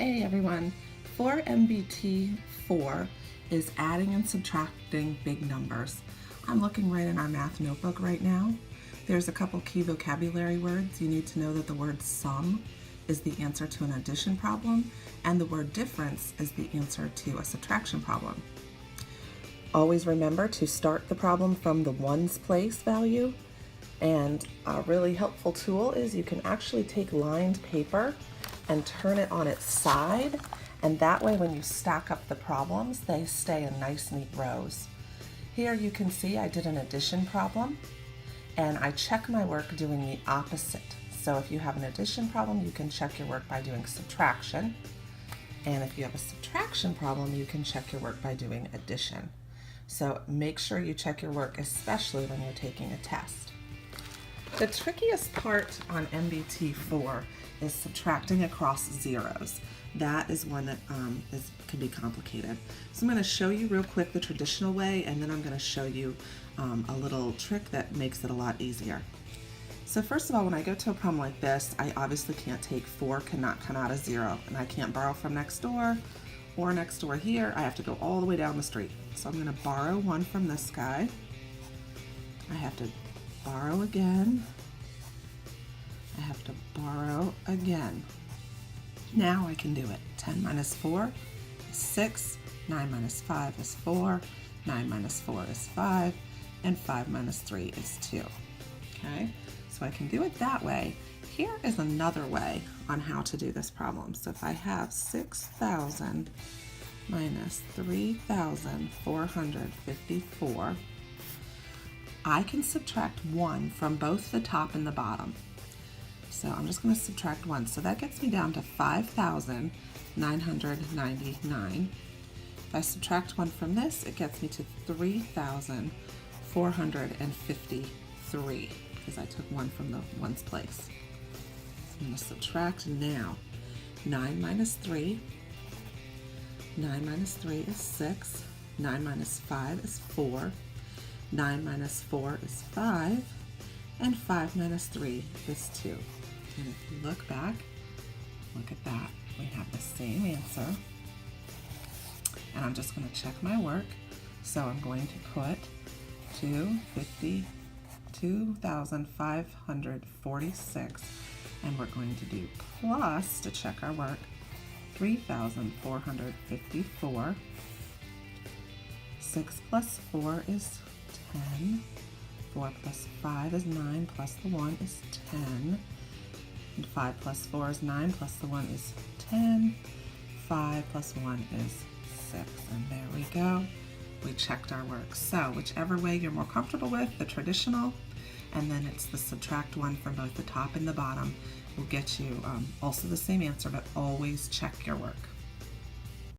Hey everyone, 4.NBT.4 is adding and subtracting big numbers. I'm looking right in our math notebook right now. There's a couple key vocabulary words. You need to know that the word sum is the answer to an addition problem, and the word difference is the answer to a subtraction problem. Always remember to start the problem from the ones place value, and a really helpful tool is you can actually take lined paper and turn it on its side, and that way when you stack up the problems, they stay in nice neat rows. Here you can see I did an addition problem, and I check my work doing the opposite. So if you have an addition problem, you can check your work by doing subtraction, and if you have a subtraction problem, you can check your work by doing addition. So make sure you check your work, especially when you're taking a test. The trickiest part on NBT4 is subtracting across zeros. That is one that can be complicated. So I'm going to show you real quick the traditional way, and then I'm going to show you a little trick that makes it a lot easier. So first of all, when I go to a problem like this, I obviously can't take 4, cannot come out of 0, and I can't borrow from next door or next door here. I have to go all the way down the street. So I'm going to borrow 1 from this guy. I have to borrow again. I have to borrow again. Now I can do it. 10 minus 4 is 6, 9 minus 5 is 4, 9 minus 4 is 5, and 5 minus 3 is 2. Okay, so I can do it that way. Here is another way on how to do this problem. So if I have 6,000 minus 3,454, I can subtract 1 from both the top and the bottom. So I'm just going to subtract 1. So that gets me down to 5,999. If I subtract 1 from this, it gets me to 3,453 because I took 1 from the ones place. So I'm going to subtract now. 9 minus 3. 9 minus 3 is 6. 9 minus 5 is 4. 9 minus 4 is 5, and 5 minus 3 is 2. And if you look back, look at that. We have the same answer. And I'm just going to check my work. So I'm going to put 2,546, and we're going to do plus, to check our work, 3,454. 6 plus 4 is 10, 4 plus 5 is 9, plus the 1 is 10, and 5 plus 4 is 9, plus the 1 is 10, 5 plus 1 is 6, and there we go. We checked our work. So whichever way you're more comfortable with, the traditional, and then it's the subtract 1 from both the top and the bottom, will get you also the same answer, but always check your work.